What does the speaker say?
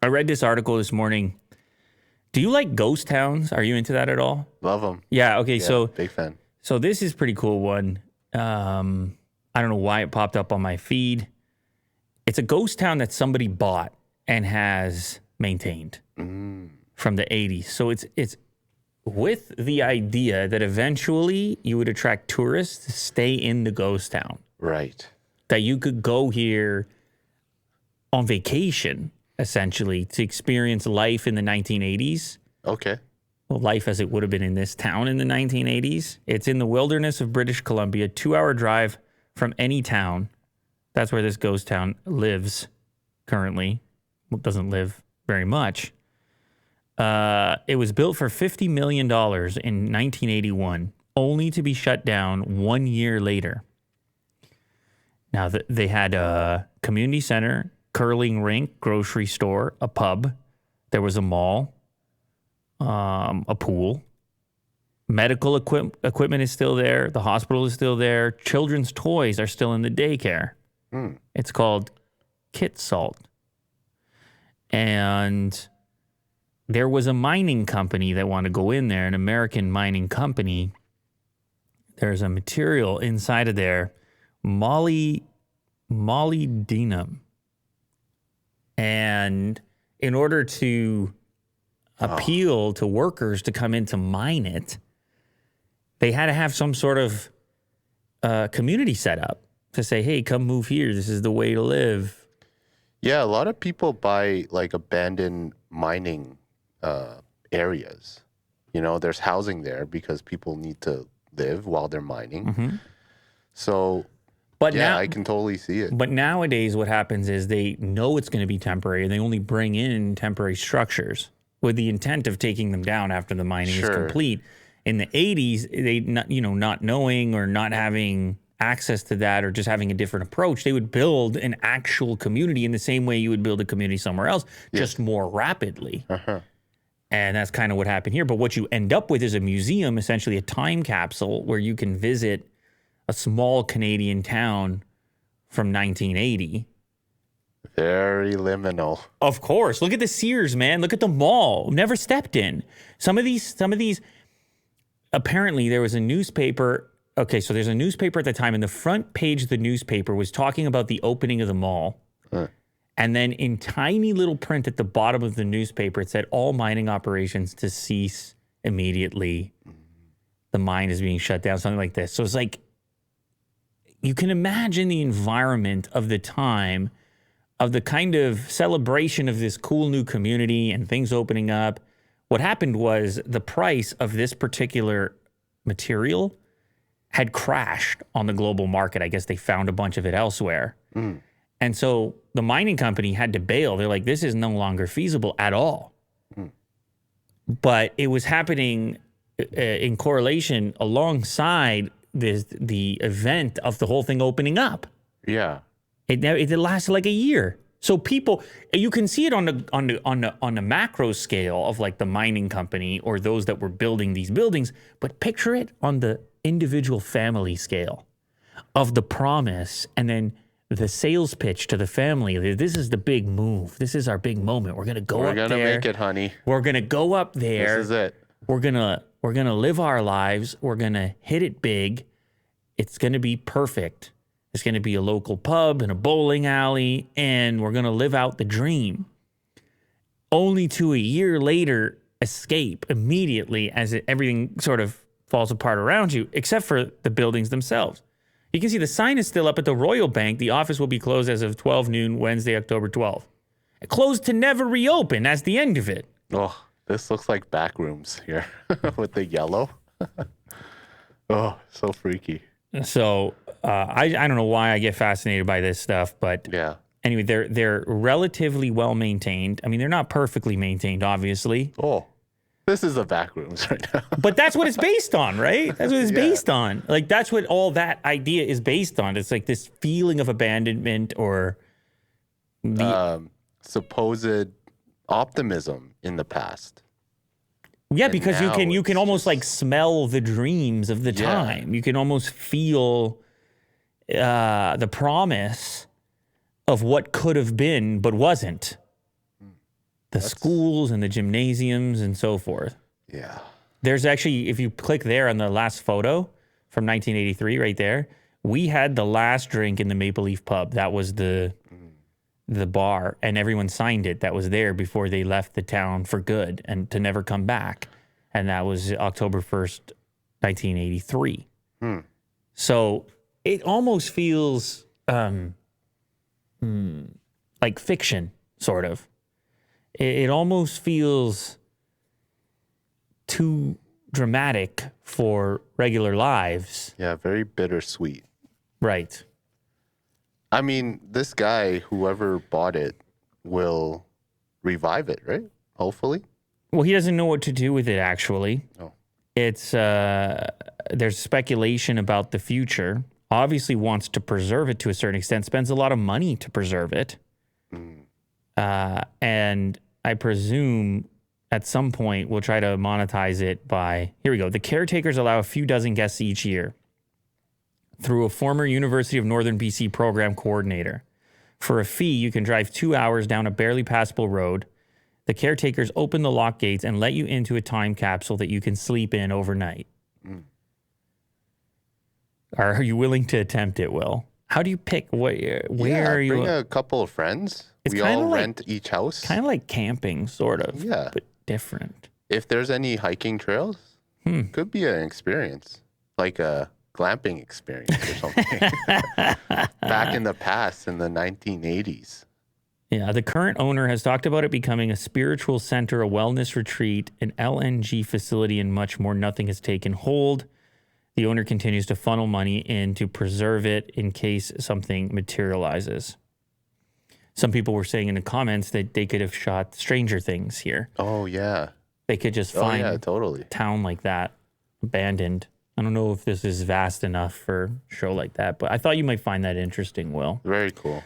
read this article this morning. Do you like ghost towns? Are you into that at all? Love them. Yeah. Okay. Yeah, So big fan. So this is a pretty cool one. I don't know why it popped up on my feed. It's a ghost town that somebody bought and has maintained from the 80s. So it's with the idea that eventually you would attract tourists to stay in the ghost town. Right. That you could go here on vacation, essentially, to experience life in the 1980s. Okay. Well, life as it would have been in this town in the 1980s. It's in the wilderness of British Columbia, 2-hour drive from any town. That's where this ghost town lives currently. Well, doesn't live very much. It was built for $50 million in 1981, only to be shut down 1 year later. Now, they had a community center, curling rink, grocery store, a pub. There was a mall, a pool. Medical equipment is still there. The hospital is still there. Children's toys are still in the daycare. It's called Kit Salt. And there was a mining company that wanted to go in there, an American mining company. There's a material inside of there, molybdenum. And in order to appeal to workers to come in to mine it, they had to have some sort of community set up to say, hey, come move here. This is the way to live. Yeah, a lot of people buy like abandoned mining areas. You know, there's housing there because people need to live while they're mining. Mm-hmm. So, but yeah, now, I can totally see it. But nowadays what happens is they know it's going to be temporary and they only bring in temporary structures with the intent of taking them down after the mining is complete. In the 80s, they not knowing or not having access to that or just having a different approach, they would build an actual community in the same way you would build a community somewhere else, just more rapidly. And that's kind of what happened here. But what you end up with is a museum, essentially a time capsule where you can visit a small Canadian town from 1980. Very liminal. Of course. Look at the Sears, man. Look at the mall. Never stepped in. Some of these, apparently there was a newspaper. Okay, so there's a newspaper at the time, and the front page of the newspaper was talking about the opening of the mall. And then in tiny little print at the bottom of the newspaper, it said all mining operations to cease immediately. The mine is being shut down, something like this. So it's like, you can imagine the environment of the time, of the kind of celebration of this cool new community and things opening up. What happened was the price of this particular material had crashed on the global market. I guess they found a bunch of it elsewhere. And so the mining company had to bail. They're like, this is no longer feasible at all. But it was happening in correlation alongside the event of the whole thing opening up. Yeah. It lasted like a year. So people, you can see it on the macro scale of like the mining company or those that were building these buildings, but picture it on the individual family scale of the promise and then the sales pitch to the family. This is the big move. This is our big moment. We're gonna go up there. We're gonna make it, honey. We're gonna go up there. This is it. We're gonna live our lives. We're gonna hit it big. It's gonna be perfect. It's going to be a local pub and a bowling alley, and we're going to live out the dream. Only to a year later, escape immediately as everything sort of falls apart around you, except for the buildings themselves. You can see the sign is still up at the Royal Bank. The office will be closed as of 12 noon, Wednesday, October 12th. It closed to never reopen. That's the end of it. Oh, this looks like Backrooms here with the yellow. Oh, so freaky. So I don't know why I get fascinated by this stuff, but yeah. Anyway, they're relatively well maintained. I mean, they're not perfectly maintained, obviously. Oh, this is the Backrooms right now. But that's what it's based on, right? That's what it's based on. Like, that's what all that idea is based on. It's like this feeling of abandonment or supposed optimism in the past. Yeah, and because you can almost like smell the dreams of the time. You can almost feel the promise of what could have been but wasn't. the schools and the gymnasiums and so forth. Yeah. There's actually, if you click there on the last photo from 1983 right there, we had the last drink in the Maple Leaf pub. That was the bar, and everyone signed it that was there before they left the town for good and to never come back. And that was October 1st, 1983. So it almost feels like fiction, sort of. It almost feels too dramatic for regular lives. Yeah, very bittersweet. Right. I mean, this guy, whoever bought it, will revive it, right? Hopefully. Well, he doesn't know what to do with it, actually. Oh. It's there's speculation about the future. Obviously wants to preserve it to a certain extent, spends a lot of money to preserve it. And I presume at some point we'll try to monetize it by, here we go. The caretakers allow a few dozen guests each year through a former University of Northern BC program coordinator. For a fee, you can drive 2 hours down a barely passable road. The caretakers open the lock gates and let you into a time capsule that you can sleep in overnight. Are you willing to attempt it, Will? How do you pick? Where are you? Bring a couple of friends. It's we kinda all like- rent each house. Kind of like camping, sort of. Yeah. But different. If there's any hiking trails, could be an experience, like a glamping experience or something. Back in the past, in the 1980s. Yeah, the current owner has talked about it becoming a spiritual center, a wellness retreat, an LNG facility, and much more. Nothing has taken hold. The owner continues to funnel money in to preserve it in case something materializes. Some people were saying in the comments that they could have shot Stranger Things here. Oh, yeah. They could just find a totally. town like that, abandoned. I don't know if this is vast enough for a show like that, but I thought you might find that interesting, Will. Very cool.